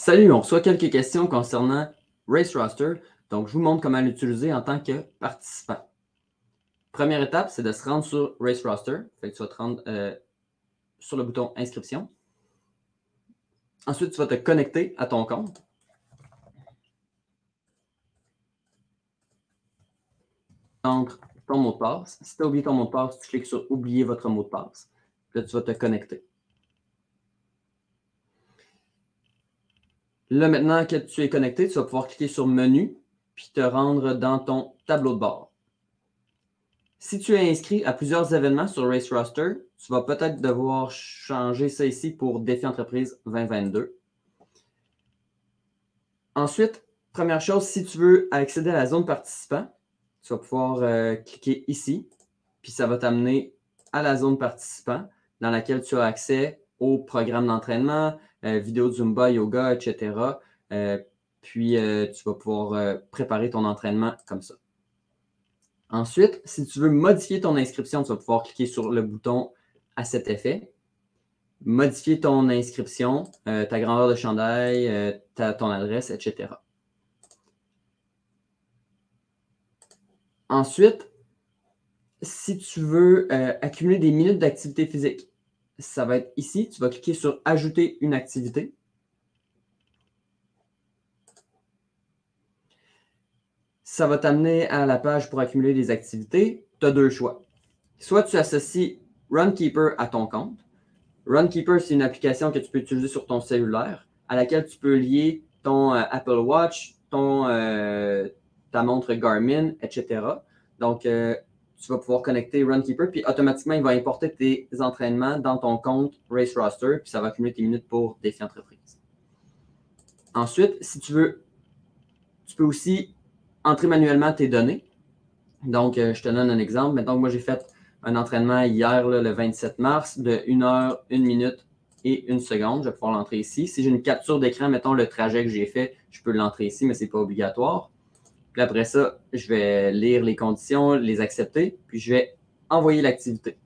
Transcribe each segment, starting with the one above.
Salut, on reçoit quelques questions concernant RaceRoster. Donc, je vous montre comment l'utiliser en tant que participant. Première étape, c'est de se rendre sur RaceRoster. Fait que tu vas te rendre sur le bouton Inscription. Ensuite, tu vas te connecter à ton compte. Entre ton mot de passe. Si tu as oublié ton mot de passe, tu cliques sur « Oublier votre mot de passe ». Là, tu vas te connecter. Là, maintenant que tu es connecté, tu vas pouvoir cliquer sur « Menu » puis te rendre dans ton tableau de bord. Si tu es inscrit à plusieurs événements sur RaceRoster, tu vas peut-être devoir changer ça ici pour Défi Entreprise 2022. Ensuite, première chose, si tu veux accéder à la zone participant, tu vas pouvoir cliquer ici, puis ça va t'amener à la zone participant dans laquelle tu as accès au programme d'entraînement, vidéo Zumba, yoga, etc. Puis, tu vas pouvoir préparer ton entraînement comme ça. Ensuite, si tu veux modifier ton inscription, tu vas pouvoir cliquer sur le bouton à cet effet. Modifier ton inscription, ta grandeur de chandail, ton adresse, etc. Ensuite, si tu veux accumuler des minutes d'activité physique, ça va être ici. Tu vas cliquer sur « Ajouter une activité ». Ça va t'amener à la page pour accumuler des activités. Tu as deux choix. Soit tu associes Runkeeper à ton compte. Runkeeper, c'est une application que tu peux utiliser sur ton cellulaire à laquelle tu peux lier ton Apple Watch, ta montre Garmin, etc. Donc, tu vas pouvoir connecter Runkeeper, puis automatiquement, il va importer tes entraînements dans ton compte RaceRoster, puis ça va accumuler tes minutes pour Défi Entreprise. Ensuite, si tu veux, tu peux aussi entrer manuellement tes données. Donc, je te donne un exemple. Maintenant que moi, j'ai fait un entraînement hier, là, le 27 mars, de 1 heure, 1 minute et 1 seconde. Je vais pouvoir l'entrer ici. Si j'ai une capture d'écran, mettons le trajet que j'ai fait, je peux l'entrer ici, mais ce n'est pas obligatoire. Puis après ça, je vais lire les conditions, les accepter, puis je vais envoyer l'activité.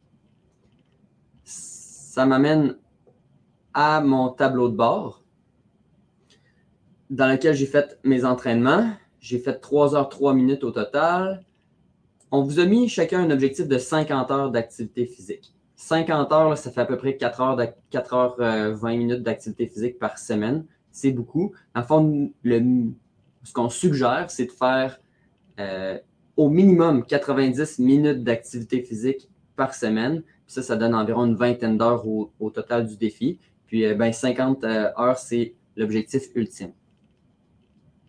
Ça m'amène à mon tableau de bord dans lequel j'ai fait mes entraînements. J'ai fait 3 heures, 3 minutes au total. On vous a mis chacun un objectif de 50 heures d'activité physique. 50 heures, là, ça fait à peu près 4 heures 20 minutes d'activité physique par semaine. C'est beaucoup. En fond, ce qu'on suggère, c'est de faire au minimum 90 minutes d'activité physique par semaine. Puis ça donne environ une vingtaine d'heures au total du défi. Puis 50 heures, c'est l'objectif ultime.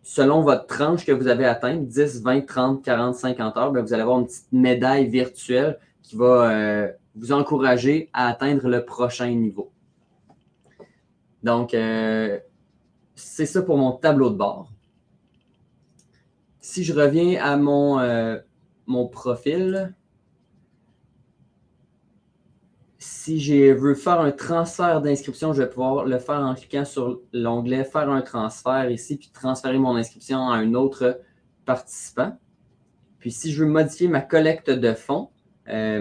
Selon votre tranche que vous avez atteinte, 10, 20, 30, 40, 50 heures, vous allez avoir une petite médaille virtuelle qui va vous encourager à atteindre le prochain niveau. Donc, c'est ça pour mon tableau de bord. Si je reviens à mon profil, si je veux faire un transfert d'inscription, je vais pouvoir le faire en cliquant sur l'onglet « Faire un transfert » ici, puis transférer mon inscription à un autre participant. Puis si je veux modifier ma collecte de fonds, là,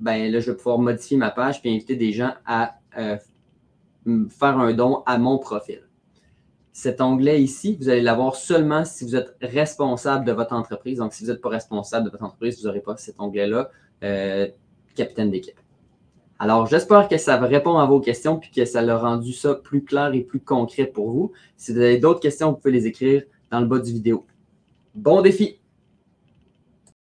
je vais pouvoir modifier ma page puis inviter des gens à faire un don à mon profil. Cet onglet ici, vous allez l'avoir seulement si vous êtes responsable de votre entreprise. Donc, si vous n'êtes pas responsable de votre entreprise, vous n'aurez pas cet onglet-là, capitaine d'équipe. Alors, j'espère que ça répond à vos questions puis que ça a rendu ça plus clair et plus concret pour vous. Si vous avez d'autres questions, vous pouvez les écrire dans le bas du vidéo. Bon défi!